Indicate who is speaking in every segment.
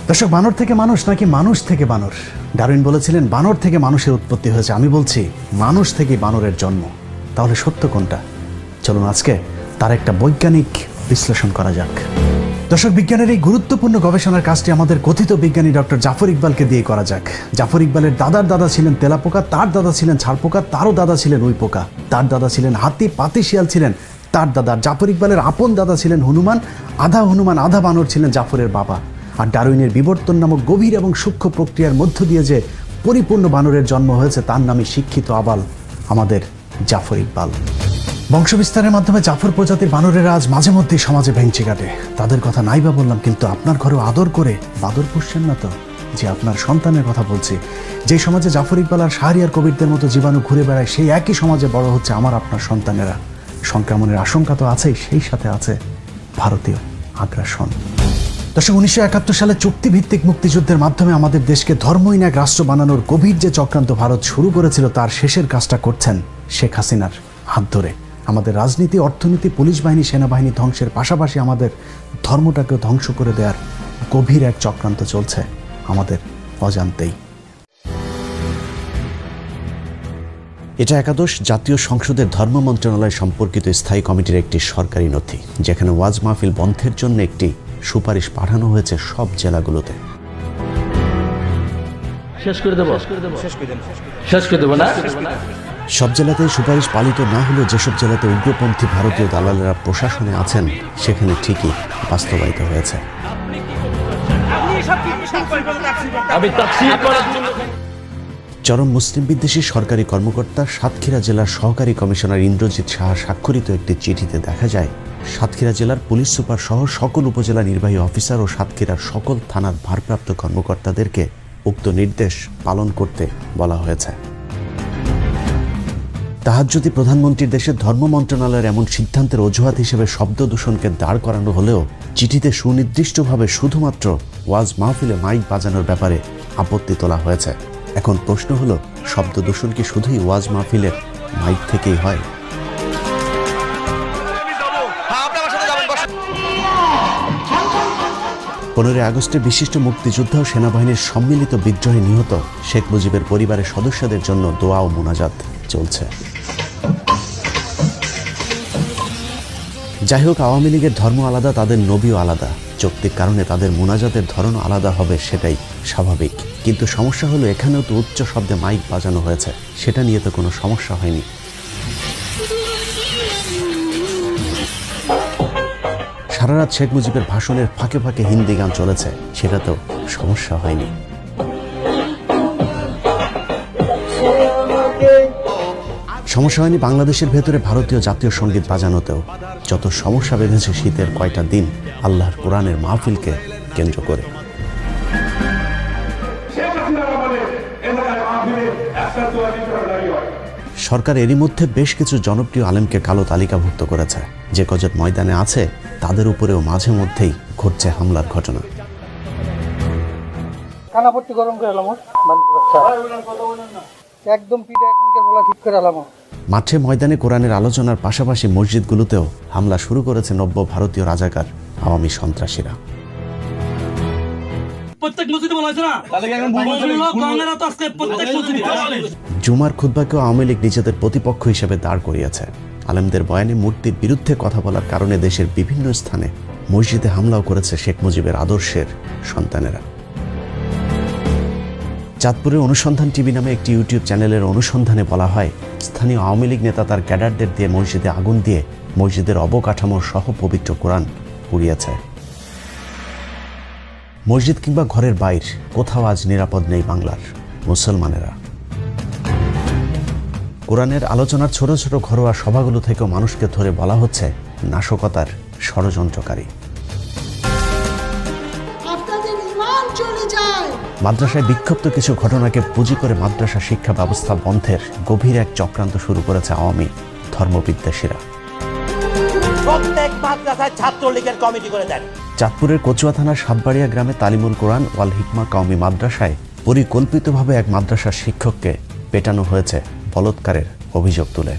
Speaker 1: দর্শক, বানর থেকে মানুষ নাকি মানুষ থেকে বানর? ডারউইন বলেছিলেন বানর থেকে মানুষের উৎপত্তি হয়েছে। আমি বলছি মানুষ থেকে বানরের জন্ম। তাহলে সত্য কোনটা? চলুন আজকে তার একটা বৈজ্ঞানিক বিশ্লেষণ করা যাক। দর্শক, বিজ্ঞানের এই গুরুত্বপূর্ণ গবেষণার কাজটি আমাদের কথিত বিজ্ঞানী ডক্টর জাফর ইকবালকে দিয়ে করা যাক। জাফর ইকবালের দাদার দাদা ছিলেন তেলাপোকা, তার দাদা ছিলেন ছাড়পোকা, তারও দাদা ছিলেন উই পোকা, তার দাদা ছিলেন হাতি, পাতি শিয়াল ছিলেন তার দাদা। জাফর ইকবালের আপন দাদা ছিলেন হনুমান আধা বানর ছিলেন জাফরের বাবা। আর ডারউইনের বিবর্তন নামক গভীর এবং সূক্ষ্ম প্রক্রিয়ার মধ্য দিয়ে যে পরিপূর্ণ বানরের জন্ম হয়েছে তার নামই শিক্ষিত আবাল আমাদের জাফর ইকবাল। বংশবিস্তারের মাধ্যমে জাফর প্রজাতির বানরেরা আজ মাঝে মধ্যেই সমাজে ভেঙচি কাটে। তাদের কথা নাই বা বললাম, কিন্তু আপনার ঘরেও আদর করে বাদর পুষছেন না তো? যে আপনার সন্তানের কথা বলছি। যে সমাজে জাফর ইকবাল আর শাহরিয়ার কবিরদের মতো জীবাণু ঘুরে বেড়ায়, সেই একই সমাজে বড় হচ্ছে আমার আপনার সন্তানেরা। সংক্রমণের আশঙ্কা তো আছেই, সেই সাথে আছে ভারতীয় আগ্রাসন। দর্শক, 1971 সালে চুক্তিভিত্তিক মুক্তিযুদ্ধের মাধ্যমে আমাদের দেশকে ধর্মহীন এক রাষ্ট্র বানানোর গভীর যে চক্রান্ত ভারত শুরু করেছিল, তার শেষের কাজটা করছেন শেখ হাসিনার হাত ধরে। আমাদের রাজনীতি, অর্থনীতি, পুলিশ বাহিনী, সেনাবাহিনী ধ্বংসের পাশাপাশি আমাদের ধর্মটাকেও ধ্বংস করে দেওয়ার গভীর এক চক্রান্ত চলছে আমাদের অজান্তেই। এটা একাদশ জাতীয় সংসদের ধর্ম মন্ত্রণালয় সম্পর্কিত স্থায়ী কমিটির একটি সরকারি নথি, যেখানে ওয়াজ মাহফিল বন্ধের জন্য একটি সুপারিশ পাঠানো হয়েছে সব জেলাগুলোতে। সব জেলাতে সুপারিশ পালিত না হলেও যেসব জেলাতে উগ্রপন্থী ভারতীয় দালালেরা প্রশাসনে আছেন, সেখানে ঠিকই বাস্তবায়িত হয়েছে। চরম মুসলিম বিদ্বেষী সরকারি কর্মকর্তা সাতক্ষীরা জেলার সহকারী কমিশনার ইন্দ্রজিৎ সাহা স্বাক্ষরিত একটি চিঠিতে দেখা যায়, সাতক্ষীরা জেলার পুলিশ সুপার সহ সকল উপজেলা নির্বাহী অফিসার ও সাতক্ষীরার সকল থানার ভারপ্রাপ্ত কর্মকর্তাদেরকে উক্ত নির্দেশ পালন করতে বলা হয়েছে। তাহাজ্জুদি প্রধানমন্ত্রীর দেশের ধর্ম মন্ত্রণালয়ের এমন সিদ্ধান্তের অজুহাত হিসেবে শব্দ দূষণকে দাঁড় করানো হলেও চিঠিতে সুনির্দিষ্টভাবে শুধুমাত্র ওয়াজ মাহফিলে মাইক বাজানোর ব্যাপারে আপত্তি তোলা হয়েছে। এখন প্রশ্ন হলো, শব্দ দূষণ কি শুধুই ওয়াজ মাহফিলের মাইক থেকেই হয়? 15 আগস্টে বিশিষ্ট মুক্তিযোদ্ধা ও সেনাবাহিনীর সম্মিলিত বিদ্রোহে নিহত শেখ মুজিবের পরিবারের সদস্যদের জন্য দোয়া ও মোনাজাত চলছে। যাই হোক, আওয়ামী লীগের ধর্ম আলাদা, তাদের নবীও আলাদা। যৌক্তিক কারণে তাদের মোনাজাতের ধরন আলাদা হবে, সেটাই স্বাভাবিক। কিন্তু সমস্যা হলো, এখানেও তো উচ্চ শব্দে মাইক বাজানো হয়েছে, সেটা নিয়ে তো কোনো সমস্যা হয়নি। সারা রাত শেখ মুজিবের ভাষণের ফাঁকে ফাঁকে হিন্দি গান চলেছে, সেটা তো সমস্যা হয়নি। সমস্যা হয়নি বাংলাদেশের ভেতরে ভারতীয় জাতীয় সঙ্গীত বাজানোতেও। যত সমস্যা বেঁধেছে শীতের কয়টা দিন আল্লাহর কোরআনের মাহফিলকে কেন্দ্র করে। সরকার এরই মধ্যে বেশ কিছু জনপ্রিয় আলেমকে কালো তালিকাভুক্ত করেছে। যে কজন ময়দানে আছে তাদের উপরেও মাঝে মধ্যেই ঘটছে হামলার ঘটনা। মাঠে ময়দানে কোরআনের আলোচনার পাশাপাশি মসজিদগুলোতেও হামলা শুরু করেছে নব্য ভারতীয় রাজাকার আওয়ামী সন্ত্রাসীরা। জুমার খুতবাকেও আওয়ামী লীগ নিজেদের প্রতিপক্ষ হিসেবে দাঁড় করিয়েছে। আলেমদের বয়ানে মূর্তির বিরুদ্ধে কথা বলার কারণে দেশের বিভিন্ন স্থানে মসজিদে হামলাও করেছে শেখ মুজিবের আদর্শের সন্তানেরা। চাঁদপুরের অনুসন্ধান টিভি নামে একটি ইউটিউব চ্যানেলের অনুসন্ধানে বলা হয়, স্থানীয় আওয়ামী লীগ নেতা তার ক্যাডারদের দিয়ে মসজিদে আগুন দিয়ে মসজিদের অবকাঠামো সহ পবিত্র কোরআন পুড়িয়েছে। মসজিদ কিংবা ঘরের বাইর কোথাও আজ নিরাপদ নেই বাংলার মুসলমানেরা। কোরআনের আলোচনার ছোট ছোট ঘরোয়া সভাগুলো থেকেও মানুষকে ধরে বলা হচ্ছে নাশকতার ষড়যন্ত্রকারী। মাদ্রাসায় বিক্ষিপ্ত কিছু ঘটনাকে পুঁজি করে মাদ্রাসা শিক্ষা ব্যবস্থা বন্ধের গভীর এক চক্রান্ত শুরু করেছে আওয়ামী ধর্মবিদ্বেষীরা। চাঁদপুরের কচুয়া থানার সাতবাড়িয়া গ্রামে তালিমুল কোরআন ওয়াল হিকমা কওমি মাদ্রাসায় পরিকল্পিতভাবে এক মাদ্রাসার শিক্ষককে পেটানো হয়েছে বলৎকারের অভিযোগ তুলে।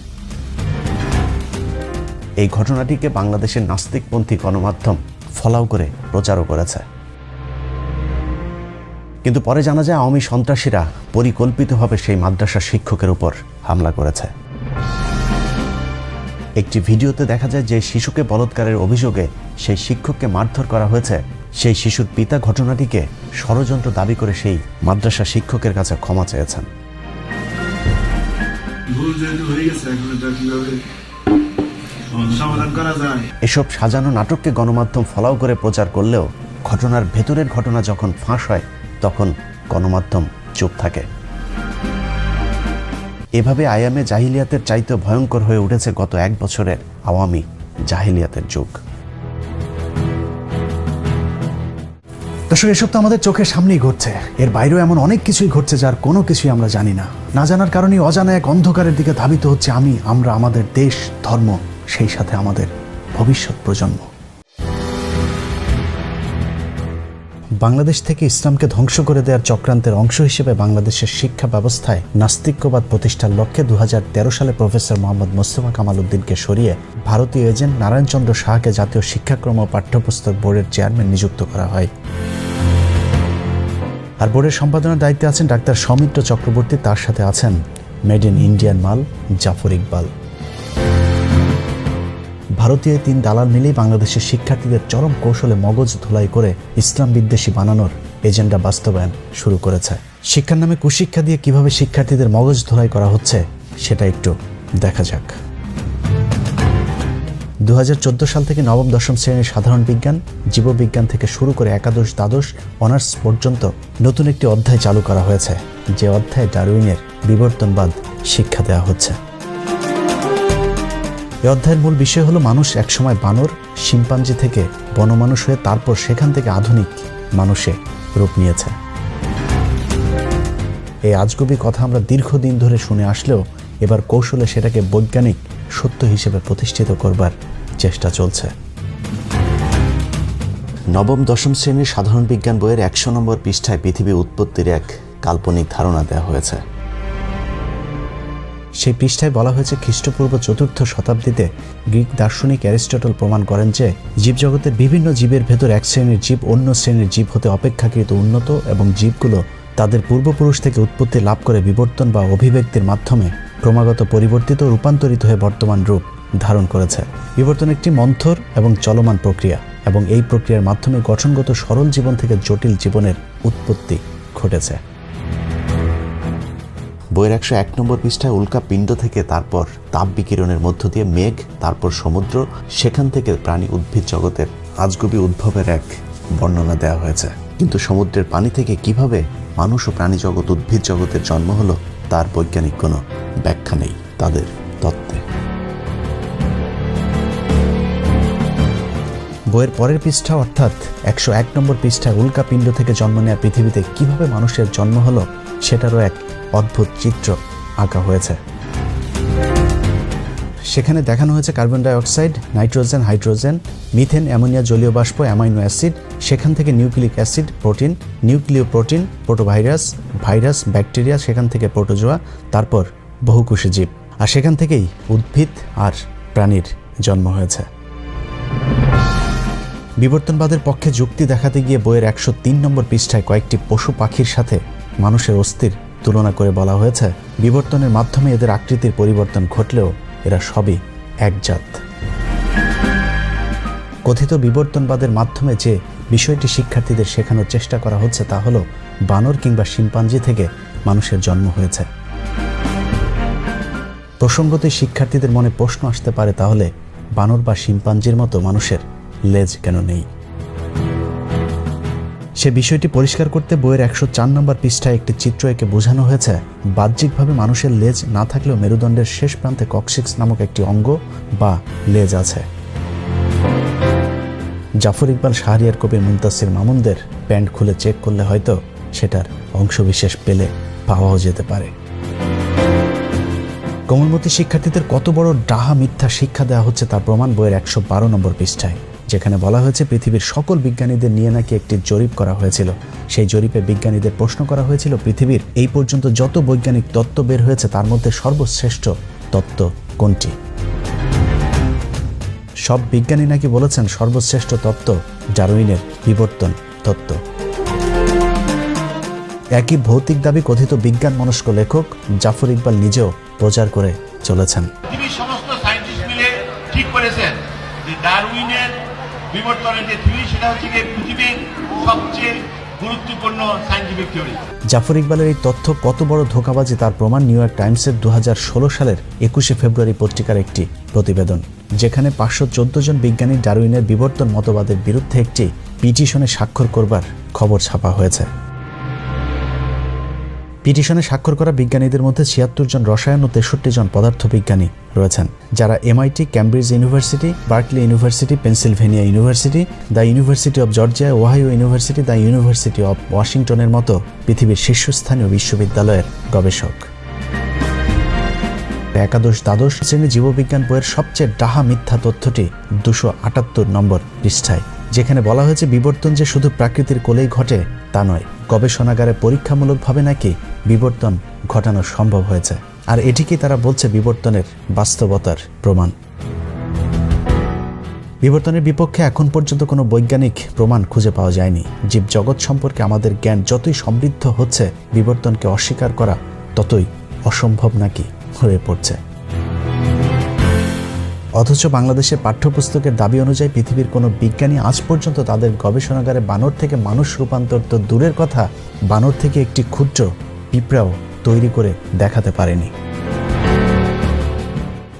Speaker 1: এই ঘটনাটিকে বাংলাদেশের নাস্তিকপন্থী গণমাধ্যম ফলাও করে প্রচারও করেছে। কিন্তু পরে জানা যায় আওয়ামী সন্ত্রাসীরা পরিকল্পিতভাবে সেই মাদ্রাসার শিক্ষকের উপর হামলা করেছে। একটি ভিডিওতে দেখা যায় যে শিশুকে বলাৎকারের অভিযোগে সেই শিক্ষককে মারধর করা হয়েছে, সেই শিশুর পিতা ঘটনাটিকে ষড়যন্ত্র দাবি করে সেই মাদ্রাসা শিক্ষকের কাছে ক্ষমা চেয়েছেন। এসব সাজানো নাটককে গণমাধ্যম ফলাও করে প্রচার করলেও ঘটনার ভেতরের ঘটনা যখন ফাঁস হয় তখন গণমাধ্যম চুপ থাকে। এভাবে আয়ামে জাহিলিয়াতের চাইতে ভয়ঙ্কর হয়ে উঠেছে গত 1 বছরের আওয়ামী জাহিলিয়াতের যুগ। দর্শক, এসব তো আমাদের চোখের সামনেই ঘটছে, এর বাইরেও এমন অনেক কিছুই ঘটছে যার কোনো কিছুই আমরা জানি না। না জানার কারণে অজানা এক অন্ধকারের দিকে ধাবিত হচ্ছে আমরা, আমাদের দেশ, ধর্ম, সেই সাথে আমাদের ভবিষ্যৎ প্রজন্ম। বাংলাদেশ থেকে ইসলামকে ধ্বংস করে দেওয়ার চক্রান্তের অংশ হিসেবে বাংলাদেশের শিক্ষা ব্যবস্থায় নাস্তিক্যবাদ প্রতিষ্ঠার লক্ষ্যে 2013 সালে প্রফেসর মোহাম্মদ মোস্তফা কামাল উদ্দিনকে সরিয়ে ভারতীয় এজেন্ট নারায়ণ চন্দ্র সাহাকে জাতীয় শিক্ষাক্রম ও পাঠ্যপুস্তক বোর্ডের চেয়ারম্যান নিযুক্ত করা হয়। আর বোর্ডের সম্পাদনার দায়িত্বে আছেন ডাক্তার সৌমিত্র চক্রবর্তী, তার সাথে আছেন মেড ইন ইন্ডিয়ান মাল জাফর ইকবাল। ভারতীয় 3 দালাল মিলেই বাংলাদেশের শিক্ষার্থীদের চরম কৌশলে মগজ ধুলাই করে ইসলাম বিদ্বেষী বানানোর এজেন্ডা বাস্তবায়ন শুরু করেছে। শিক্ষার নামে কুশিক্ষা দিয়ে কিভাবে শিক্ষার্থীদের মগজ ধুলাই করা হচ্ছে সেটা একটু দেখা যাক। 2014 সাল থেকে নবম দশম শ্রেণীর সাধারণ বিজ্ঞান, জীববিজ্ঞান থেকে শুরু করে একাদশ, দ্বাদশ, অনার্স পর্যন্ত নতুন একটি অধ্যায় চালু করা হয়েছে, যে অধ্যায়ে ডারউইনের বিবর্তনবাদ শিক্ষা দেওয়া হচ্ছে। এই অধ্যায়ের মূল বিষয় হলো মানুষ একসময় বানর, শিম্পাঞ্জি থেকে বনমানুষ হয়ে তারপর সেখান থেকে আধুনিক মানুষে রূপ নিয়েছে। এই আজগুবি কথা আমরা দীর্ঘদিন ধরে শুনে আসলেও এবার কৌশলে সেটাকে বৈজ্ঞানিক সত্য হিসেবে প্রতিষ্ঠিত করবার চেষ্টা চলছে। নবম দশম শ্রেণীর সাধারণ বিজ্ঞান বইয়ের 100 নম্বর পৃষ্ঠায় পৃথিবী উৎপত্তির এক কাল্পনিক ধারণা দেওয়া হয়েছে। সেই পৃষ্ঠায় বলা হয়েছে খ্রিস্টপূর্ব 4র্থ শতাব্দীতে গ্রিক দার্শনিক অ্যারিস্টটল প্রমাণ করেন যে জীবজগতের বিভিন্ন জীবের ভেতর এক শ্রেণীর জীব অন্য শ্রেণীর জীব হতে অপেক্ষাকৃত উন্নত এবং জীবগুলো তাদের পূর্বপুরুষ থেকে উৎপত্তি লাভ করে বিবর্তন বা অভিব্যক্তির মাধ্যমে ক্রমাগত পরিবর্তিত ও রূপান্তরিত হয়ে বর্তমান রূপ ধারণ করেছে। বিবর্তন একটি মন্থর এবং চলমান প্রক্রিয়া এবং এই প্রক্রিয়ার মাধ্যমে গঠনগত সরল জীবন থেকে জটিল জীবনের উৎপত্তি ঘটেছে। বইয়ের 101 নম্বর পৃষ্ঠায় উল্কা পিণ্ড থেকে তারপর তাপ বিকিরণের মধ্য দিয়ে মেঘ, তারপর সমুদ্র, সেখান থেকে প্রাণী উদ্ভিদ জগতের আজগুবি উদ্ভবের এক বর্ণনা দেওয়া হয়েছে। কিন্তু সমুদ্রের পানি থেকে কিভাবে মানুষ ও প্রাণী জগৎ, উদ্ভিদ জগতের জন্ম হলো তার বৈজ্ঞানিক কোনো ব্যাখ্যা নেই তাদের তত্ত্বে। বইয়ের পরের পৃষ্ঠা অর্থাৎ 101 নম্বর পৃষ্ঠায় উল্কা পিণ্ড থেকে জন্ম নেওয়া পৃথিবীতে কিভাবে মানুষের জন্ম হলো সেটারও এক অদ্ভুত চিত্র আঁকা হয়েছে। সেখানে দেখানো হয়েছে কার্বন ডাই অক্সাইড, নাইট্রোজেন, হাইড্রোজেন, মিথেন, অ্যামোনিয়া, জলীয় বাষ্প, অ্যামাইনো অ্যাসিড, সেখান থেকে nucleic acid, protein, nucleoprotein, protovirus, virus, bacteria, সেখান থেকে প্রোটোজোয়া, তারপর বহুকোষী জীব, আর সেখান থেকেই উদ্ভিদ আর প্রাণীর জন্ম হয়েছে। বিবর্তনবাদের পক্ষে যুক্তি দেখাতে গিয়ে বইয়ের 103 নম্বর পৃষ্ঠায় কয়েকটি পশু পাখির সাথে মানুষের অস্থির তুলনা করে বলা হয়েছে বিবর্তনের মাধ্যমে এদের আকৃতির পরিবর্তন ঘটলেও এরা সবই এক জাত। কথিত বিবর্তনবাদের মাধ্যমে যে বিষয়টি শিক্ষার্থীদের শেখানোর চেষ্টা করা হচ্ছে তা হলো বানর কিংবা শিম্পাঞ্জি থেকে মানুষের জন্ম হয়েছে। প্রসঙ্গতই শিক্ষার্থীদের মনে প্রশ্ন আসতে পারে, তাহলে বানর বা শিম্পাঞ্জির মতো মানুষের লেজ কেন নেই? সে বিষয়টি পরিষ্কার করতে বইয়ের 104 নম্বর পৃষ্ঠায় একটি চিত্র এঁকে বোঝানো হয়েছে বাহ্যিকভাবে মানুষের লেজ না থাকলেও মেরুদণ্ডের শেষ প্রান্তে কক্সিক্স নামক একটি অঙ্গ বা লেজ আছে। জাফর ইকবাল, শাহরিয়ার কবির, মুনতাসির মামুনদের প্যান্ট খুলে চেক করলে হয়তো সেটার অংশবিশেষ পেলে পাওয়াও যেতে পারে। কোমলমতি শিক্ষার্থীদের কত বড় ডাহা মিথ্যা শিক্ষা দেওয়া হচ্ছে তার প্রমাণ বইয়ের 112 নম্বর পৃষ্ঠায়, যেখানে বলা হয়েছে পৃথিবীর সকল বিজ্ঞানীদের নিয়ে নাকি একটি জরিপ করা হয়েছিল। সেই জরিপে বিজ্ঞানীদের প্রশ্ন করা হয়েছিল পৃথিবীর এই পর্যন্ত যত বৈজ্ঞানিক তত্ত্ব বের হয়েছে তার মধ্যে সর্বশ্রেষ্ঠ তত্ত্ব কোনটি। সব বিজ্ঞানী নাকি বলেছেন সর্বশ্রেষ্ঠ তত্ত্ব ডারউইনের বিবর্তন তত্ত্ব। একই ভৌতিক দাবি কথিত বিজ্ঞান মনস্ক লেখক জাফর ইকবাল নিজেও প্রচার করে চলেছেন।
Speaker 2: পৃথিবীর সমস্ত সায়েন্টিস্ট মিলে ঠিক করেছেন যে ডারউইনের বিবর্তনের যে থিওরি সেটা হচ্ছে যে পৃথিবীর সবচেয়ে গুরুত্বপূর্ণ সায়েন্টিফিক থিওরি।
Speaker 1: জাফর ইকবালের এই তথ্য কত বড় ধোঁকাবাজি তার প্রমাণ নিউ ইয়র্ক টাইমসের 2016 সালের 21শে ফেব্রুয়ারি পত্রিকার একটি প্রতিবেদন, যেখানে 514 জন বিজ্ঞানী ডারউইনের বিবর্তন মতবাদের বিরুদ্ধে একটি পিটিশনে স্বাক্ষর করবার খবর ছাপা হয়েছে। পিটিশনে স্বাক্ষর করা বিজ্ঞানীদের মধ্যে 76 জন রসায়ন ও 63 জন পদার্থবিজ্ঞানী রয়েছেন, যারা MIT, Cambridge university, Berkeley university, Pennsylvania university, the university of Georgia, Ohio university, the university of ওয়াশিংটনের মতো পৃথিবীর শীর্ষস্থানীয় বিশ্ববিদ্যালয়ের গবেষক। একাদশ দ্বাদশ শ্রেণী জীববিজ্ঞান বইয়ের সবচেয়ে ডাহা মিথ্যা তথ্যটি 278 নম্বর পৃষ্ঠায়, যেখানে বলা হয়েছে বিবর্তন যে শুধু প্রাকৃতির কোলেই ঘটে তা নয়, গবেষণাগারে পরীক্ষামূলকভাবে নাকি বিবর্তন ঘটানো সম্ভব হয়েছে, আর এটিকেই তারা বলছে বিবর্তনের বাস্তবতার প্রমাণ। বিবর্তনের বিপক্ষে এখন পর্যন্ত কোনো বৈজ্ঞানিক প্রমাণ খুঁজে পাওয়া যায়নি। জীবজগৎ সম্পর্কে আমাদের জ্ঞান যতই সমৃদ্ধ হচ্ছে, বিবর্তনকে অস্বীকার করা ততই অসম্ভব নাকি হয়ে পড়ছে। অথচ বাংলাদেশের পাঠ্যপুস্তকের দাবি অনুযায়ী পৃথিবীর কোনো বিজ্ঞানী আজ পর্যন্ত তাদের গবেষণাগারে বানর থেকে মানুষ রূপান্তর তো দূরের কথা, বানর থেকে একটি ক্ষুদ্র পিঁপড়াও তৈরি করে দেখাতে পারেনি।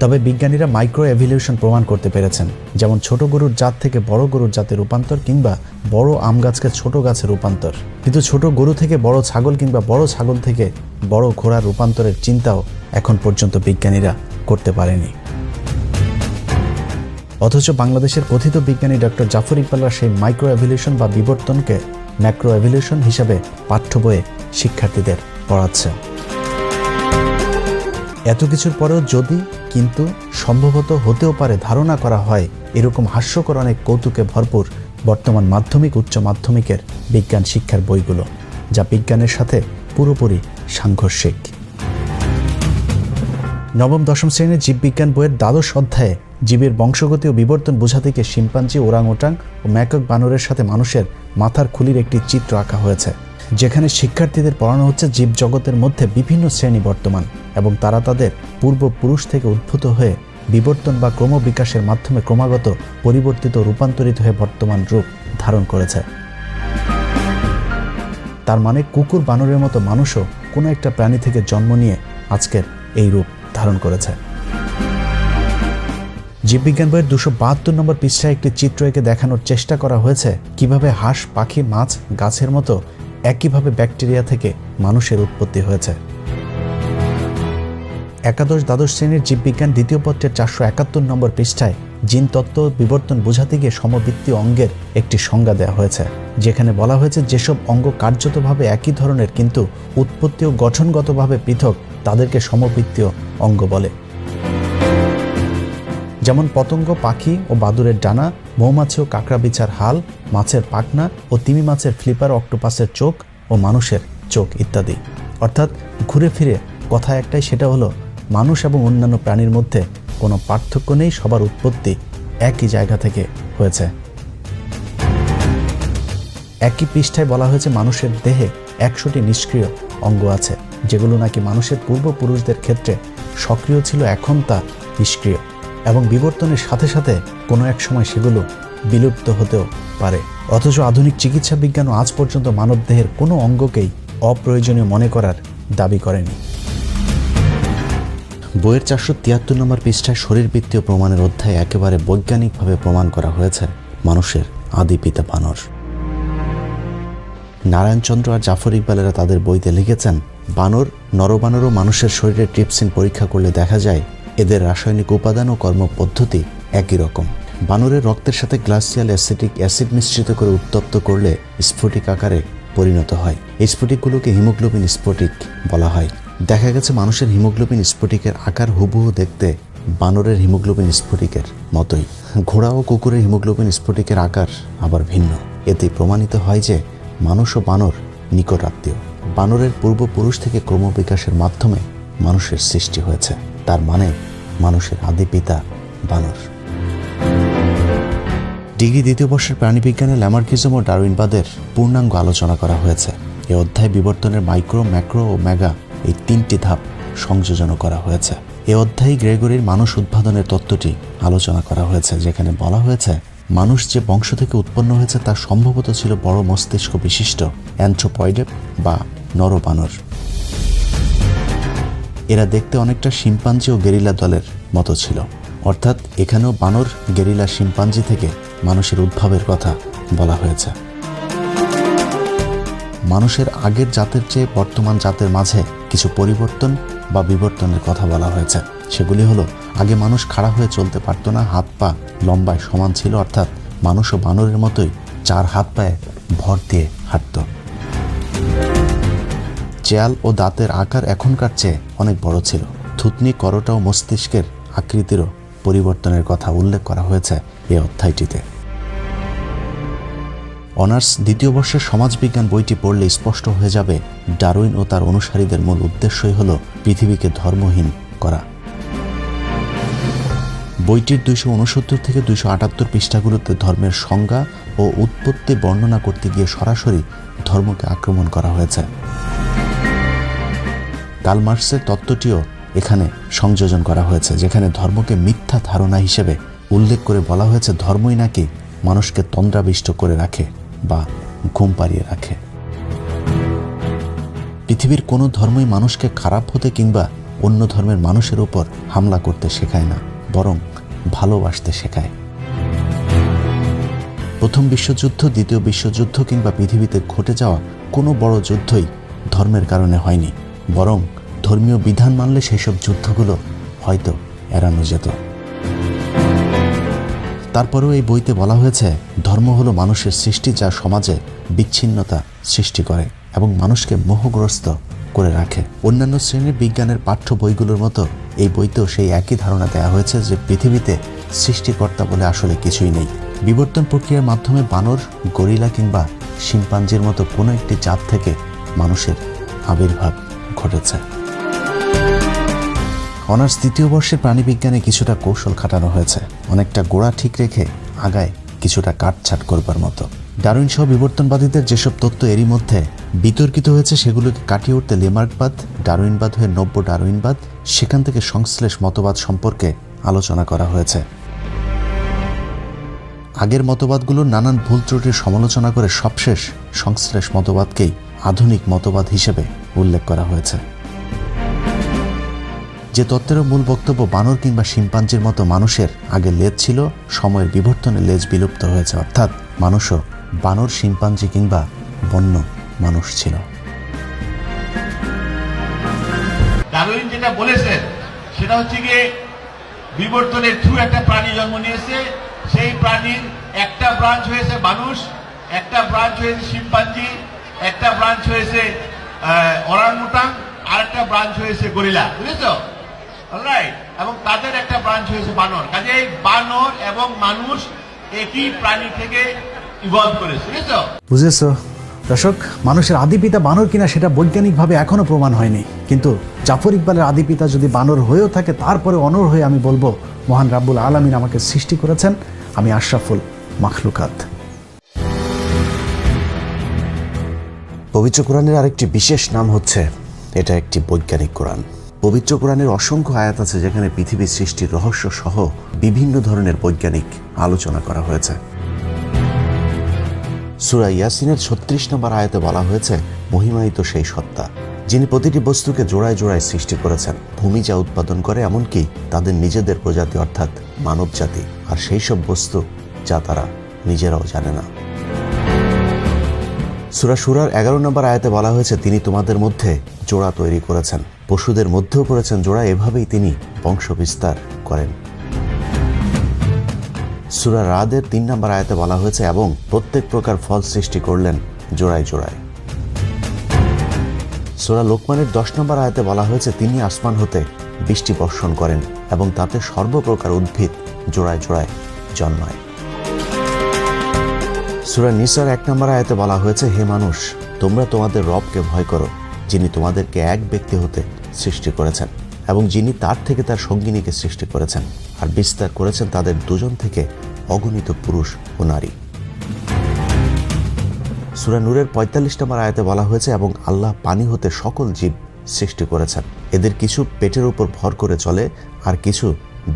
Speaker 1: তবে বিজ্ঞানীরা মাইক্রো এভলিউশন প্রমাণ করতে পেরেছেন, যেমন ছোট গরুর জাত থেকে বড় গরুর জাতে রূপান্তর কিংবা বড় আম গাছকে ছোট গাছে রূপান্তর। কিন্তু ছোট গরু থেকে বড় ছাগল কিংবা বড় ছাগল থেকে বড় ঘোড়ার রূপান্তরের চিন্তাও এখন পর্যন্ত বিজ্ঞানীরা করতে পারেনি। অথচ বাংলাদেশের কথিত বিজ্ঞানী ডক্টর জাফর ইকবালরা সেই মাইক্রো এভলিউশন বা বিবর্তনকে ম্যাক্রো এভলিউশন হিসাবে পাঠ্য বইয়ে শিক্ষার্থীদের পড়াচ্ছে। এত কিছুর পরেও যদি কিন্তু সম্ভবত হতেও পারে ধারণা করা হয়, এরকম হাস্যকর অনেক কৌতুকে ভরপুর বর্তমান মাধ্যমিক, উচ্চ মাধ্যমিকের বিজ্ঞান শিক্ষার বইগুলো, যা বিজ্ঞানের সাথে পুরোপুরি সাংঘর্ষিক। নবম দশম শ্রেণীর জীববিজ্ঞান বইয়ের দ্বাদশ অধ্যায়ে জীবের বংশগতি ও বিবর্তন বোঝাতে গিয়ে শিম্পাঞ্জি, ওরাংওটাং ও ম্যাকক বানরের সাথে মানুষের মাথার খুলির একটি চিত্র আঁকা হয়েছে, যেখানে শিক্ষার্থীদের পড়ানো হচ্ছে জীবজগতের মধ্যে বিভিন্ন শ্রেণী বর্তমান এবং তারা তাদের পূর্বপুরুষ থেকে উদ্ভূত হয়ে বিবর্তন বা ক্রমবিকাশের মাধ্যমে ক্রমাগত পরিবর্তিত রূপান্তরিত হয়ে বর্তমান রূপ ধারণ করেছে। তার মানে কুকুর বানরের মতো মানুষও কোনো একটা প্রাণী থেকে জন্ম নিয়ে আজকের এই রূপ ধারণ করেছে। জীববিজ্ঞান বইয়ের 272 নম্বর পৃষ্ঠায় একটি চিত্র এঁকে দেখানোর চেষ্টা করা হয়েছে কিভাবে হাঁস, পাখি, মাছ, গাছের মতো একইভাবে ব্যাকটেরিয়া থেকে মানুষের উৎপত্তি হয়েছে। একাদশ দ্বাদশ শ্রেণীর জীববিজ্ঞান দ্বিতীয় পত্রের 471 নম্বর পৃষ্ঠায় জিন তত্ত্ব বিবর্তন বোঝাতে গিয়ে সমবৃত্তীয় অঙ্গের একটি সংজ্ঞা দেওয়া হয়েছে, যেখানে বলা হয়েছে যেসব অঙ্গ কার্যতভাবে একই ধরনের কিন্তু উৎপত্তি ও গঠনগতভাবে পৃথক তাদেরকে সমবৃত্তীয় অঙ্গ বলে। যেমন পতঙ্গ, পাখি ও বাদুড়ের ডানা, মৌমাছি ও কাঁকড়া বিছার হাল, মাছের পাখনা ও তিমি মাছের ফ্লিপার, অক্টোপাসের চোখ ও মানুষের চোখ ইত্যাদি। অর্থাৎ ঘুরে ফিরে কথা একটাই, সেটা হলো মানুষ এবং অন্যান্য প্রাণীর মধ্যে কোনো পার্থক্য নেই, সবার উৎপত্তি একই জায়গা থেকে হয়েছে। একই পৃষ্ঠায় বলা হয়েছে মানুষের দেহে 100টি নিষ্ক্রিয় অঙ্গ আছে, যেগুলো নাকি মানুষের পূর্বপুরুষদের ক্ষেত্রে সক্রিয় ছিল, এখন তা নিষ্ক্রিয় এবং বিবর্তনের সাথে সাথে কোনো এক সময় সেগুলো বিলুপ্ত হতেও পারে। অথচ আধুনিক চিকিৎসা বিজ্ঞানও আজ পর্যন্ত মানবদেহের কোনো অঙ্গকেই অপ্রয়োজনীয় মনে করার দাবি করেনি। বইয়ের 473 নম্বর পৃষ্ঠায় শরীরবৃত্তীয় প্রমাণের অধ্যায়ে একেবারে বৈজ্ঞানিকভাবে প্রমাণ করা হয়েছে মানুষের আদি পিতা বানর। নারায়ণচন্দ্র আর জাফর ইকবালেরা তাদের বইতে লিখেছেন, বানর, নরবানর ও মানুষের শরীরে ট্রিপসিন পরীক্ষা করলে দেখা যায় এদের রাসায়নিক উপাদান ও কর্মপদ্ধতি একই রকম। বানরের রক্তের সাথে গ্লাসিয়াল অ্যাসিটিক অ্যাসিড মিশ্রিত করে উত্তপ্ত করলে স্ফটিক আকারে পরিণত হয়। এই স্ফটিকগুলোকে হিমোগ্লোবিন স্ফটিক বলা হয়। দেখা গেছে মানুষের হিমোগ্লোবিন স্ফটিকের আকার হুবহু দেখতে বানরের হিমোগ্লোবিন স্ফটিকের মতোই। ঘোড়া ও কুকুরের হিমোগ্লোবিন স্ফটিকের আকার আবার ভিন্ন। এতে প্রমাণিত হয় যে মানুষ ও বানর নিকট আত্মীয়। বানরের পূর্বপুরুষ থেকে ক্রমবিকাশের মাধ্যমে মানুষের সৃষ্টি হয়েছে। তার মানে মানুষের আদি পিতা বানর। ডিগ্রি দ্বিতীয় বর্ষের প্রাণীবিজ্ঞানে ল্যামার্কিজম ও ডারউইনবাদের পূর্ণাঙ্গ আলোচনা করা হয়েছে। এ অধ্যায় বিবর্তনের মাইক্রো, ম্যাক্রো ও মেগা এই 3টি ধাপ সংযোজন করা হয়েছে। এ অধ্যায়ে গ্রেগরির মানুষ উদ্ভাবনের তত্ত্বটি আলোচনা করা হয়েছে, যেখানে বলা হয়েছে মানুষ যে বংশ থেকে উৎপন্ন হয়েছে তা সম্ভবত ছিল বড় মস্তিষ্ক বিশিষ্ট অ্যানথ্রোপয়েড বা নরবানর। এরা দেখতে অনেকটা শিম্পাঞ্জি ও গেরিলা দলের মতো ছিল, অর্থাৎ এখানেও বানর, গেরিলা, শিম্পাঞ্জি থেকে মানুষের উদ্ভবের কথা বলা হয়েছে। মানুষের আগের জাতের চেয়ে বর্তমান জাতের মাঝে কিছু পরিবর্তন বা বিবর্তনের কথা বলা হয়েছে। সেগুলি হলো, আগে মানুষ খাড়া হয়ে চলতে পারত না, হাত পা লম্বায় সমান ছিল, অর্থাৎ মানুষও বানরের মতোই 4 হাত পায়ে ভর দিয়ে হাঁটত। চেয়াল ও দাঁতের আকার এখনকার চেয়ে অনেক বড় ছিল। থুতনি, করোটা ও মস্তিষ্কের আকৃতিরও পরিবর্তনের কথা উল্লেখ করা হয়েছে এই অধ্যায়টিতে। অনার্স 2য় বর্ষের সমাজবিজ্ঞান বইটি পড়লে স্পষ্ট হয়ে যাবে ডারউইন ও তার অনুসারীদের মূল উদ্দেশ্যই হল পৃথিবীকে ধর্মহীন করা। বইটির 269 থেকে 278 পৃষ্ঠাগুলোতে ধর্মের সংজ্ঞা ও উৎপত্তি বর্ণনা করতে গিয়ে সরাসরি ধর্মকে আক্রমণ করা হয়েছে। কার্ল মার্কসের তত্ত্বটিও এখানে সংযোজন করা হয়েছে, যেখানে ধর্মকে মিথ্যা ধারণা হিসেবে উল্লেখ করে বলা হয়েছে ধর্মই নাকি মানুষকে তন্দ্রাবিষ্ট করে রাখে বা ঘুম পাড়িয়ে রাখে। পৃথিবীর কোনো ধর্মই মানুষকে খারাপ হতে কিংবা অন্য ধর্মের মানুষের উপর হামলা করতে শেখায় না, বরং ভালোবাসতে শেখায়। প্রথম বিশ্বযুদ্ধ, দ্বিতীয় বিশ্বযুদ্ধ কিংবা পৃথিবীতে ঘটে যাওয়া কোনো বড় যুদ্ধই ধর্মের কারণে হয়নি, বরং ধর্মীয় বিধান মানলে সেসব যুদ্ধগুলো হয়তো এড়ানো যেত। তারপরেও এই বইতে বলা হয়েছে ধর্ম হলো মানুষের সৃষ্টি, যা সমাজে বিচ্ছিন্নতা সৃষ্টি করে এবং মানুষকে মোহগ্রস্ত করে রাখে। অন্যান্য শ্রেণীর বিজ্ঞানের পাঠ্য বইগুলোর মতো এই বইতেও সেই একই ধারণা দেওয়া হয়েছে যে পৃথিবীতে সৃষ্টিকর্তা বলে আসলে কিছুই নেই। বিবর্তন প্রক্রিয়ার মাধ্যমে বানর, গরিলা কিংবা শিম্পাঞ্জির মতো কোনো একটি জাত থেকে মানুষের আবির্ভাব ঘটেছে। অনার্স 3য় বর্ষের প্রাণীবিজ্ঞানে কিছুটা কৌশল খাটানো হয়েছে, অনেকটা গোড়া ঠিক রেখে আগায় কিছুটা কাটছাট করবার মতো। ডারউইন সহ বিবর্তনবাদীদের যেসব তত্ত্ব এরই মধ্যে বিতর্কিত হয়েছে সেগুলোকে কাটিয়ে উঠতে লেমার্কবাদ, ডারউইনবাদ হয়ে নব্য ডারউইনবাদ, সেখান থেকে সংশ্লেষ মতবাদ সম্পর্কে আলোচনা করা হয়েছে। আগের মতবাদগুলোর নানান ভুল ত্রুটির সমালোচনা করে সবশেষ সংশ্লেষ মতবাদকেই আধুনিক মতবাদ হিসেবে উল্লেখ করা হয়েছে। যে তত্ত্বের মূল বক্তব্য বানর কিংবা শিম্পাঞ্জির মতো মানুষের আগে লেজ ছিল, সময়ের বিবর্তনে লেজ বিলুপ্ত হয়েছে, অর্থাৎ মানুষও বানর, শিম্পাঞ্জি কিংবা বন্য মানুষ ছিল।
Speaker 2: ডারউইন যেটা বলেছেন সেটা হচ্ছে গিয়ে বিবর্তনের থ্রু একটা প্রাণী জন্ম নিয়েছে, সেই প্রাণীর একটা ব্রাঞ্চ হয়েছে মানুষ, একটা ব্রাঞ্চ হয়েছে শিম্পাঞ্জি, একটা ব্রাঞ্চ হয়েছে ওরাংউটাং, আর একটা ব্রাঞ্চ হয়েছে গরিলা, বুঝেছো? অলরাইট, এবং তাদের একটা ব্রাঞ্চ হয়েছে বানর। কাজে বানর এবং মানুষ একই প্রাণী থেকে ইভলভ করেছে, বুঝেছো?
Speaker 1: বুঝেছো দর্শক, মানুষের আদিপিতা বানর কিনা সেটা বৈজ্ঞানিকভাবে এখনো প্রমাণ হয়নি, কিন্তু জাফর ইকবালের আদিপিতা যদি বানর হয়েও থাকে, তারপরে অনর হয়ে আমি বলবো মহান রাব্বুল আলামিন আমাকে সৃষ্টি করেছেন, আমি আশরাফুল মাখলুকাত। পবিত্র কোরআনের আরেকটি বিশেষ নাম হচ্ছে এটা একটি বৈজ্ঞানিক কোরআন। পবিত্র কোরআনের অসংখ্য আয়াত আছে যেখানে পৃথিবীর সৃষ্টির রহস্য সহ বিভিন্ন ধরনের বৈজ্ঞানিক আলোচনা করা হয়েছে। সূরা ইয়াসিনের 36 নম্বর আয়াতে বলা হয়েছে, মহিমায়িত সেই সত্তা যিনি প্রতিটি বস্তুকে জোড়ায় জোড়ায় সৃষ্টি করেছেন, ভূমি যা উৎপাদন করে এমনকি তাদের নিজেদের প্রজাতি অর্থাৎ মানব জাতি, আর সেই সব বস্তু যা তারা নিজেরাও জানে না। সূরা শুরার 11 নম্বর আয়াতে বলা হয়েছে, তিনি তোমাদের মধ্যে জোড়া তৈরি করেছেন, পশুদের মধ্যেও করেছেন জোড়া, এভাবেই তিনি বংশ বিস্তার করেন। সূরা রাদের 3 নম্বর আয়াতে বলা হয়েছে, এবং প্রত্যেক প্রকার ফল সৃষ্টি করলেন জোড়ায় জোড়ায়। সূরা লোকমানের 10 নম্বর আয়াতে বলা হয়েছে, তিনি আসমান হতে বৃষ্টি বর্ষণ করেন এবং তাতে সর্বপ্রকার উদ্ভিদ জোড়ায় জোড়ায় জন্মায়। সূরা নিসার 1 নম্বর আয়াতে বলা হয়েছে, হে মানুষ, তোমরা তোমাদের রবকে ভয় করো, যিনি তোমাদেরকে এক ব্যক্তি হতে সৃষ্টি করেছেন এবং যিনি তার থেকে তার সঙ্গিনীকে সৃষ্টি করেছেন আর বিস্তার করেছেন তাদের দুজন থেকে অগণিত পুরুষ ও নারী।
Speaker 3: সূরা নূরের ৪৫ নম্বর আয়াতে বলা হয়েছে, এবং আল্লাহ পানি হতে সকল জীব সৃষ্টি করেছেন। এদের কিছু পেটের উপর ভর করে চলে, আর কিছু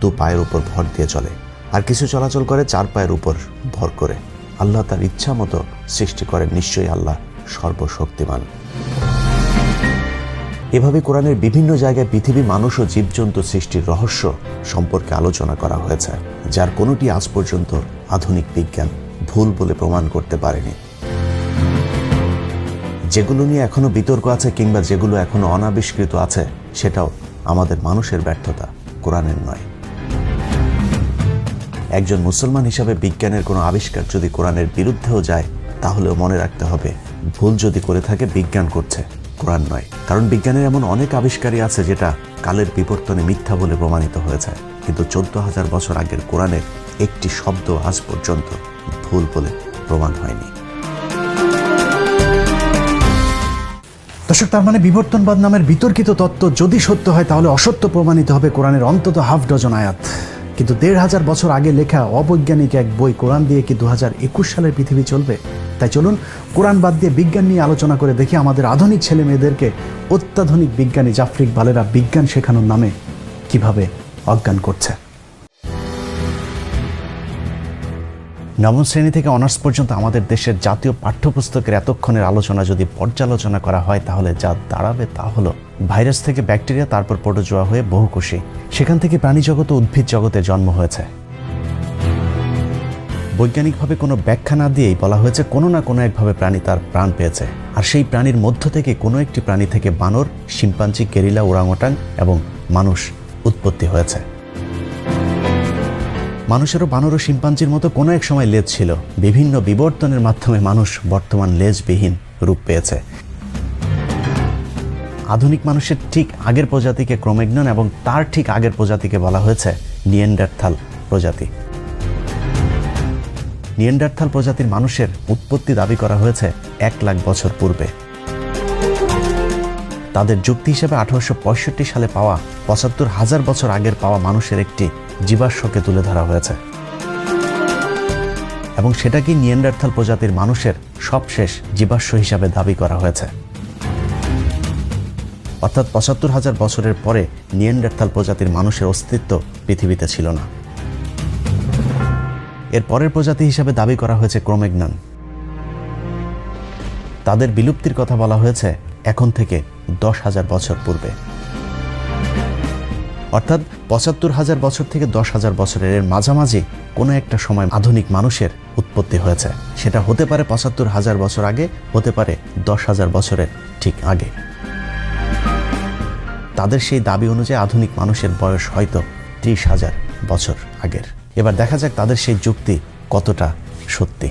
Speaker 3: দু পায়ের উপর ভর দিয়ে চলে, আর কিছু চলাচল করে চার পায়ের উপর ভর করে। আল্লাহ তার ইচ্ছা মতো সৃষ্টি করেন, নিশ্চয়ই আল্লাহ সর্বশক্তিমান। এভাবে কোরআনের বিভিন্ন জায়গায় পৃথিবী, মানুষ ও জীবজন্তু সৃষ্টির রহস্য সম্পর্কে আলোচনা করা হয়েছে, যার কোনোটি আজ পর্যন্ত আধুনিক বিজ্ঞান ভুল বলে প্রমাণ করতে পারেনি। যেগুলো নিয়ে এখনো বিতর্ক আছে কিংবা যেগুলো এখনো অনাবিষ্কৃত আছে, সেটাও আমাদের মানুষের ব্যর্থতা, কোরআনের নয়। একজন মুসলমান হিসাবে বিজ্ঞানের কোনো আবিষ্কার যদি কোরআনের বিরুদ্ধেও যায়, তাহলেও মনে রাখতে হবে, ভুল যদি করে থাকে বিজ্ঞান করছে, কোরআন নয়। কারণ বিজ্ঞানের এমন অনেক আবিষ্কারই আছে যেটা কালের বিবর্তনে মিথ্যা বলে প্রমাণিত হয়েছে, কিন্তু ১৪,০০০ বছর আগের কোরআনের একটি শব্দ আজ পর্যন্ত ভুল বলে প্রমাণ হয়নি।
Speaker 1: দর্শক, তার মানে বিবর্তনবাদ নামের বিতর্কিত তত্ত্ব যদি সত্য হয়, তাহলে অসত্য প্রমাণিত হবে কোরআনের অন্তত হাফ ডজন আয়াত। কিন্তু ১৫০০ বছর আগে লেখা অবৈজ্ঞানিক এক বই কোরআন দিয়ে কি ২০২১ সালের পৃথিবী চলবে? তাই চলুন কোরআন বাদ দিয়ে বিজ্ঞান নিয়ে আলোচনা করে দেখি আমাদের আধুনিক ছেলে মেয়েদেরকে অত্যাধুনিক বিজ্ঞানী জাফর ইকবালেরা বিজ্ঞান শেখানোর নামে কিভাবে অজ্ঞান করছে। নবম শ্রেণী থেকে অনার্স পর্যন্ত আমাদের দেশের জাতীয় পাঠ্যপুস্তকের এতক্ষণের আলোচনা যদি পর্যালোচনা করা হয়, তাহলে যা দাঁড়াবে তা হলো ভাইরাস থেকে ব্যাকটেরিয়া, তারপর প্রোটোজোয়া হয়ে বহুকোষী, সেখান থেকে প্রাণী জগৎ ও উদ্ভিদ জগতের জন্ম হয়েছে। বৈজ্ঞানিকভাবে কোনো ব্যাখ্যা না দিয়েই বলা হয়েছে কোনো না কোনো একভাবে প্রাণী তার প্রাণ পেয়েছে, আর সেই প্রাণীর মধ্য থেকে কোনো একটি প্রাণী থেকে বানর, শিম্পাঞ্জি, গেরিলা, ওরাংওটাং এবং মানুষ উৎপত্তি হয়েছে। মানুষেরও বানর ও শিম্পাঞ্জির মতো কোনো এক সময় লেজ ছিল। বিভিন্ন বিবর্তনের মাধ্যমে মানুষ বর্তমান লেজবিহীন রূপ পেয়েছে। আধুনিক মানুষের ঠিক আগের প্রজাতিকে ক্রোম্যাগনন এবং তার ঠিক আগের প্রজাতিকে বলা হয়েছে নিয়েন্ডারথাল প্রজাতি। নিয়েন্ডারথাল প্রজাতির মানুষের উৎপত্তি দাবি করা হয়েছে ১ লাখ বছর পূর্বে। তাদের যুক্তি হিসেবে ১৮৬৫ সালে পাওয়া ৭৫,০০০ বছর আগের পাওয়া মানুষের একটি জীবাশ্মকে তুলে ধরা হয়েছে, এবং সেটাকেই নিয়েন্ডারথাল প্রজাতির মানুষের সবশেষ জীবাশ্ম হিসাবে দাবি করা হয়েছে। অর্থাৎ ৭৫,০০০ বছরের পরে নিয়েন্ডারথাল প্রজাতির মানুষের অস্তিত্ব পৃথিবীতে ছিল না। এর পরের প্রজাতি হিসাবে দাবি করা হয়েছে ক্রোম্যাগনন। তাদের বিলুপ্তির কথা বলা হয়েছে এখন থেকে ১০,০০০ বছর পূর্বে। অর্থাৎ ৭৫,০০০ বছর থেকে ১০,০০০ বছরের এর মাঝামাঝি কোনো একটা সময় আধুনিক মানুষের উৎপত্তি হয়েছে। সেটা হতে পারে ৭৫,০০০ বছর আগে, হতে পারে ১০,০০০ বছরের ঠিক আগে। তাদের সেই দাবি অনুযায়ী আধুনিক মানুষের বয়স হয়তো ৩০,০০০ বছর আগের। এবার দেখা যাক তাদের সেই যুক্তি কতটা সত্যি।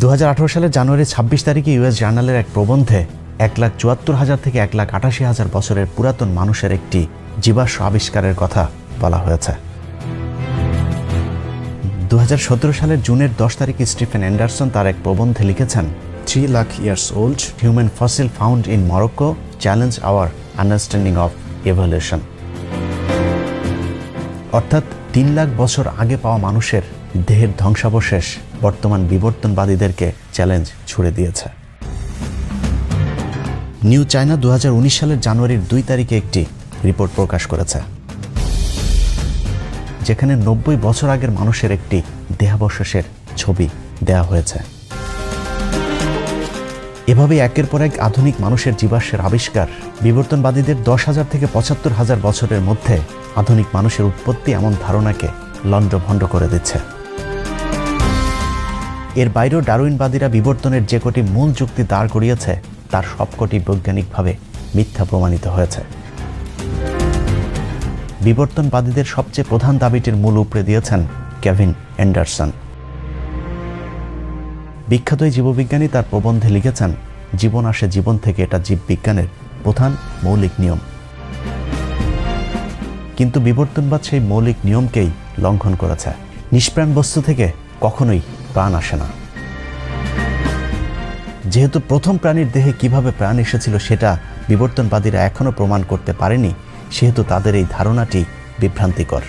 Speaker 1: ২০১৮ সালের জানুয়ারি ২৬ তারিখে ইউএস জার্নালের এক প্রবন্ধে ১,৭৪,০০০ থেকে ১,৮৮,০০০ বছরের পুরাতন মানুষের একটি জীবাশ্ম আবিষ্কারের কথা বলা হয়েছে। ২০১৭ সালের জুনের ১০ তারিখে স্টিফেন অ্যান্ডারসন তার এক প্রবন্ধে লিখেছেন, 3 lakh years old human fossil found in Morocco challenge our understanding of evolution. অর্থাৎ ৩ লাখ বছর আগে পাওয়া মানুষের দেহের ধ্বংসাবশেষ বর্তমান বিবর্তনবাদীদেরকে চ্যালেঞ্জ ছুড়ে দিয়েছে। নিউ চায়না ২০১৯ সালের জানুয়ারির ২ তারিখে একটি রিপোর্ট প্রকাশ করেছে, যেখানে ৯০ বছর আগের মানুষের একটি দেহাবশেষের ছবি দেয়া হয়েছে। এভাবে একের পর এক আধুনিক মানুষের জীবাশ্মের আবিষ্কার বিবর্তনবাদীদের ১০,০০০ থেকে ৭৫,০০০ বছরের মধ্যে আধুনিক মানুষের উৎপত্তি এমন ধারণাকে লণ্ডভণ্ড করে দিচ্ছে। এর বাইরেও ডারউইনবাদীরা বিবর্তনের যে কটি মূল যুক্তি দাঁড় করিয়েছে, তার সবকটি বৈজ্ঞানিকভাবে মিথ্যা প্রমাণিত হয়েছে। বিবর্তনবাদীদের সবচেয়ে প্রধান দাবিটির মূল উপড়ে দিয়েছেন কেভিন অ্যান্ডারসন। বিখ্যাত এই জীববিজ্ঞানী তার প্রবন্ধে লিখেছেন, জীবন আসে জীবন থেকে, এটা জীববিজ্ঞানের প্রধান মৌলিক নিয়ম। কিন্তু বিবর্তনবাদ সেই মৌলিক নিয়মকেই লঙ্ঘন করেছে। নিষ্প্রাণ বস্তু থেকে কখনোই প্রাণ আসে না। যেহেতু প্রথম প্রাণীর দেহে কিভাবে প্রাণ এসেছিল সেটা বিবর্তনবাদীরা এখনো প্রমাণ করতে পারেনি, সেহেতু তাদের এই ধারণাটি বিভ্রান্তিকর।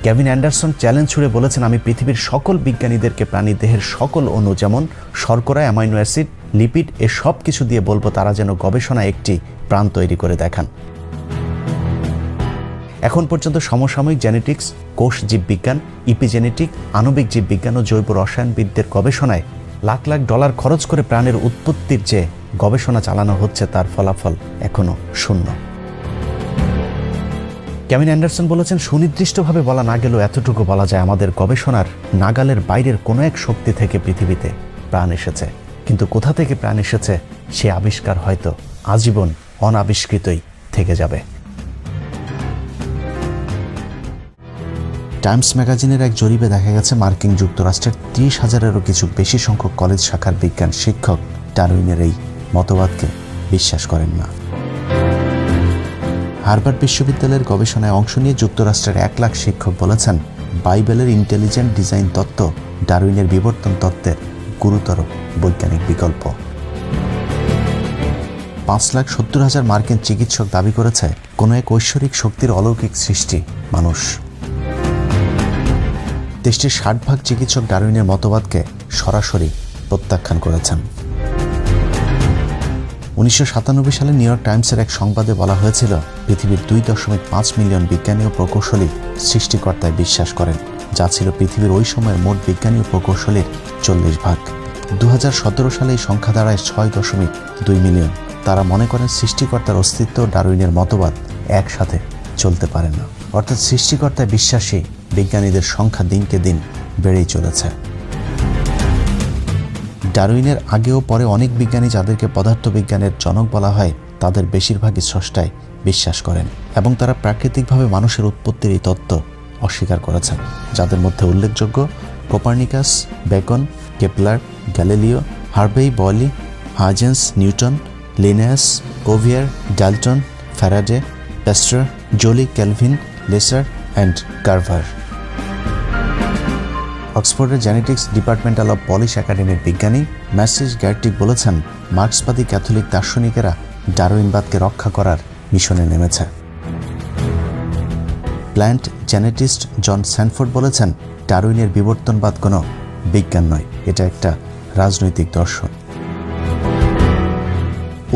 Speaker 1: কেভিন অ্যান্ডারসন চ্যালেঞ্জ ছুড়ে বলেছেন, আমি পৃথিবীর সকল বিজ্ঞানীদেরকে প্রাণী দেহের সকল অণু যেমন শর্করা, অ্যামাইনো অ্যাসিড, লিপিড এ সব কিছু দিয়ে বলবো তারা যেন গবেষণায় একটি প্রাণ তৈরি করে দেখান। এখন পর্যন্ত সমসাময়িক জেনেটিক্স, কোষ জীববিজ্ঞান, ইপিজেনেটিক, আণবিক জীববিজ্ঞান ও জৈব রসায়নবিদদের গবেষণায় লাখ লাখ ডলার খরচ করে প্রাণের উৎপত্তির যে গবেষণা চালানো হচ্ছে তার ফলাফল এখনো শূন্য। কেভিন অ্যান্ডারসন বলেছেন, সুনির্দিষ্টভাবে বলা না গেলেও এতটুকু বলা যায় আমাদের গবেষণার নাগালের বাইরের কোনো এক শক্তি থেকে পৃথিবীতে প্রাণ এসেছে, কিন্তু কোথা থেকে প্রাণ এসেছে সে আবিষ্কার হয়তো আজীবন অনাবিষ্কৃতই থেকে যাবে। টাইমস ম্যাগাজিনের এক জরিপে দেখা গেছে মার্কিন যুক্তরাষ্ট্রের 30,000-এরও কিছু বেশি সংখ্যক কলেজ শাখার বিজ্ঞান শিক্ষক ডারউইনের এই মতবাদকে বিশ্বাস করেন না। হার্ভার্ড বিশ্ববিদ্যালয়ের গবেষণায় অংশ নিয়ে যুক্তরাষ্ট্রের 1 লাখ শিক্ষক বলেছেন, বাইবেলের ইন্টেলিজেন্ট ডিজাইন তত্ত্ব ডারউইনের বিবর্তন তত্ত্বের গুরুতর বৈজ্ঞানিক বিকল্প। 5,70,000 মার্কিন চিকিৎসক দাবি করেছে কোনো এক ঐশ্বরিক শক্তির অলৌকিক সৃষ্টি মানুষ। দেশটির 60% চিকিৎসক ডারউইনের মতবাদকে সরাসরি প্রত্যাখ্যান করেছেন। 1997 সালে নিউ ইয়র্ক টাইমসের এক সংবাদে বলা হয়েছিল, পৃথিবীর 2.5 মিলিয়ন বিজ্ঞানী ও প্রকৌশলী সৃষ্টিকর্তায় বিশ্বাস করেন, যা ছিল পৃথিবীর ওই সময়ের মোট বিজ্ঞানী ও প্রকৌশলীর 40%। 2017 সালে এই সংখ্যা দাঁড়ায় 6.2 মিলিয়ন। তারা মনে করেন সৃষ্টিকর্তার অস্তিত্ব ও ডারউইনের মতবাদ একসাথে চলতে পারে না, অর্থাৎ সৃষ্টিকর্তায় বিশ্বাসী বিজ্ঞানীদের সংখ্যা দিনকে দিন বেড়েই চলেছে। ডারউইনের আগেও পরে অনেক বিজ্ঞানী যাদেরকে পদার্থবিজ্ঞানের জনক বলা হয় তাদের বেশিরভাগই স্রষ্টায় বিশ্বাস করেন এবং তারা প্রাকৃতিকভাবে মানুষের উৎপত্তির এই তত্ত্ব অস্বীকার করেছেন, যাদের মধ্যে উল্লেখযোগ্য Copernicus, Bacon, Kepler, Galileo, Harvey, Boyle, Huygens, Newton, Linnaeus, Cuvier, Dalton, Faraday, Pasteur, Joule, Calvin, লেসার অ্যান্ড কার্ভার। অক্সফোর্ডের জেনেটিক্স ডিপার্টমেন্টাল অব পলিশ একাডেমির বিজ্ঞানী ম্যাসিস গ্যারটিক বলেছেন, মার্ক্সবাদী ক্যাথলিক দার্শনিকেরা ডারউইনবাদকে রক্ষা করার মিশনে নেমেছে। প্ল্যান্ট জেনেটিস্ট জন স্যানফোর্ড বলেছেন, ডারউইনের বিবর্তনবাদ কোনো বিজ্ঞান নয়, এটা একটা রাজনৈতিক দর্শন।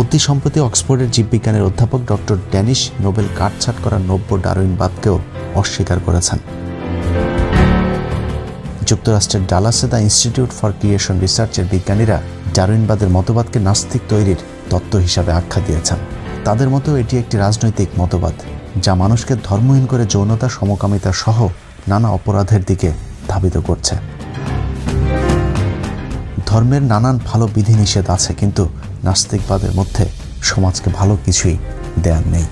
Speaker 1: অতি সম্প্রতি অক্সফোর্ডের জীববিজ্ঞানের অধ্যাপক ডক্টর ড্যানিশ নোবেল কাটছাঁট করা নব্য ডারউইনবাদকেও অস্বীকার করেছেন। যুক্তরাষ্ট্রের ডালাসে দ্য ইনস্টিটিউট ফর ক্রিয়েশন রিসার্চের বিজ্ঞানীরা ডারউইনবাদের মতবাদকে নাস্তিক তৈরির তত্ত্ব হিসাবে আখ্যা দিয়েছেন। তাদের মতো এটি একটি রাজনৈতিক মতবাদ যা মানুষকে ধর্মহীন করে যৌনতা, সমকামিতা সহ নানা অপরাধের দিকে ধাবিত করছে। ধর্মের নানান ভালো বিধিনিষেধ আছে, কিন্তু নাস্তিকবাদের মধ্যে সমাজকে ভালো কিছুই দেয়ার নেই।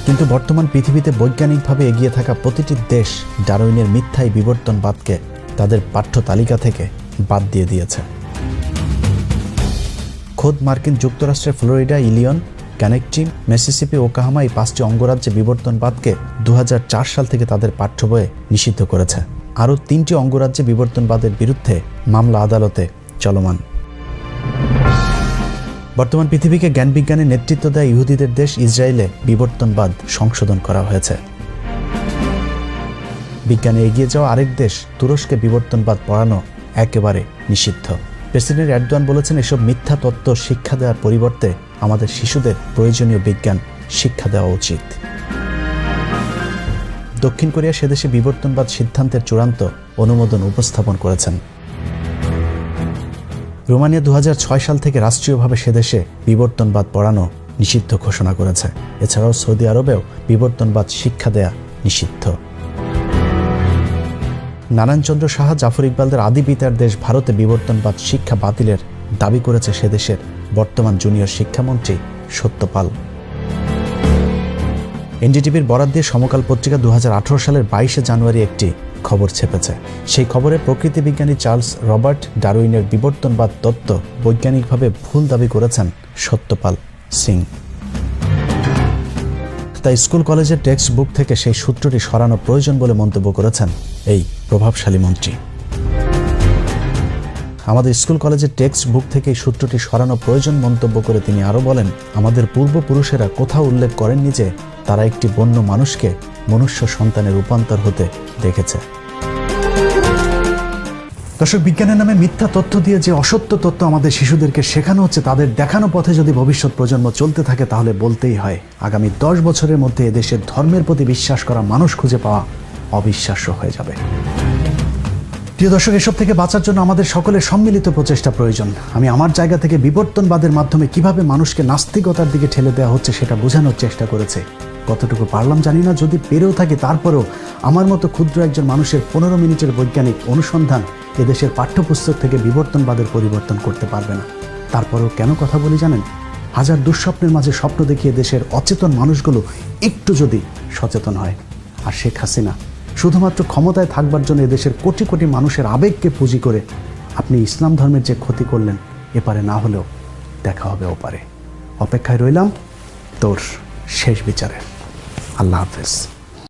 Speaker 1: কিন্তু বর্তমান পৃথিবীতে বৈজ্ঞানিকভাবে এগিয়ে থাকা প্রতিটি দেশ ডারউইনের মিথ্যাই বিবর্তনবাদকে তাদের পাঠ্য তালিকা থেকে বাদ দিয়ে দিয়েছে। খোদ মার্কিন যুক্তরাষ্ট্রের ফ্লোরিডা, ইলিয়ন, কানেকটিক, মিসিসিপি, ওকাহামা এই 5টি অঙ্গরাজ্যে বিবর্তনবাদকে 2004 সাল থেকে তাদের পাঠ্য বইয়ে নিষিদ্ধ করেছে। আরও 3টি অঙ্গরাজ্যে বিবর্তনবাদের বিরুদ্ধে মামলা আদালতে চলমান। বর্তমান পৃথিবীকে জ্ঞানবিজ্ঞানের নেতৃত্ব দেয় ইহুদিদের দেশ ইসরায়েলে বিবর্তনবাদ সংশোধন করা হয়েছে। বিজ্ঞানে এগিয়ে যাওয়া আরেক দেশ তুরস্কে বিবর্তনবাদ পড়ানো একেবারে নিষিদ্ধ। প্রেসিডেন্ট এরদোয়ান বলেছেন, এসব মিথ্যা তত্ত্ব শিক্ষা দেওয়ার পরিবর্তে আমাদের শিশুদের প্রয়োজনীয় বিজ্ঞান শিক্ষা দেওয়া উচিত। দক্ষিণ কোরিয়া সেদেশে বিবর্তনবাদ সিদ্ধান্তের চূড়ান্ত অনুমোদন উপস্থাপন করেছেন। রোমানিয়া 2006 সাল থেকে রাষ্ট্রীয়ভাবে সেদেশে বিবর্তনবাদ পড়ানো নিষিদ্ধ ঘোষণা করেছে। এছাড়াও সৌদি আরবেও বিবর্তনবাদ শিক্ষা দেয়া নিষিদ্ধ। নারায়ণচন্দ্র সাহা, জাফর ইকবালদের আদি পিতার দেশ ভারতে বিবর্তনবাদ শিক্ষা বাতিলের দাবি করেছে সেদেশের বর্তমান জুনিয়র শিক্ষামন্ত্রী সত্যপাল। এনডিটিভির বরাত দিয়ে সমকাল পত্রিকা 2018 সালের 22 জানুয়ারি একটি খবর ছেপেছে। সেই খবরে প্রকৃতি বিজ্ঞানী চার্লস রবার্ট ডারউইনের বিবর্তনবাদ তত্ত্ব বৈজ্ঞানিকভাবে ভুল দাবি করেছেন সত্যপাল সিং। তাই স্কুল কলেজের টেক্সট বুক থেকে সেই সূত্রটি সরানো প্রয়োজন বলে মন্তব্য করেছেন এই প্রভাবশালী মন্ত্রী। আমাদের স্কুল কলেজের টেক্সট বুক থেকে এই সূত্রটি সরানো প্রয়োজন মন্তব্য করে তিনি আরও বলেন, আমাদের পূর্বপুরুষেরা কোথাও উল্লেখ করেননি যে তারা একটি বন্য মানুষকে মনুষ্য সন্তানের রূপান্তর হতে দেখেছে। দর্শক, বিজ্ঞানের নামে মিথ্যা তথ্য দিয়ে যে অসত্য তথ্য আমাদের শিশুদেরকে শেখানো হচ্ছে, তাদের দেখানো পথে যদি ভবিষ্যৎ প্রজন্ম চলতে থাকে তাহলে বলতেই হয় আগামী 10 বছরের মধ্যে এদেশের ধর্মের প্রতি বিশ্বাস করা মানুষ খুঁজে পাওয়া অবিশ্বাস্য হয়ে যাবে। প্রিয় দর্শক, এসব থেকে বাঁচার জন্য আমাদের সকলের সম্মিলিত প্রচেষ্টা প্রয়োজন। আমি আমার জায়গা থেকে বিবর্তনবাদের মাধ্যমে কিভাবে মানুষকে নাস্তিকতার দিকে ঠেলে দেওয়া হচ্ছে সেটা বোঝানোর চেষ্টা করেছে। কতটুকু পারলাম জানি না, যদি পেরেও থাকি তারপরেও আমার মতো ক্ষুদ্র একজন মানুষের 15 মিনিটের বৈজ্ঞানিক অনুসন্ধান এদেশের পাঠ্যপুস্তক থেকে বিবর্তনবাদের পরিবর্তন করতে পারবে না। তারপরেও কেন কথা বলি জানেন? হাজার দুঃস্বপ্নের মাঝে স্বপ্ন দেখিয়ে দেশের অচেতন মানুষগুলো একটু যদি সচেতন হয়। আর শেখ হাসিনা শুধুমাত্র ক্ষমতায় থাকবার জন্য এদেশের কোটি কোটি মানুষের আবেগকে পুঁজি করে আপনি ইসলাম ধর্মের যে ক্ষতি করলেন, এপারে না হলেও দেখা হবে ওপারে। অপেক্ষায় রইলাম তোর শেষ বিচারে। আল্লাহ হাফেজ।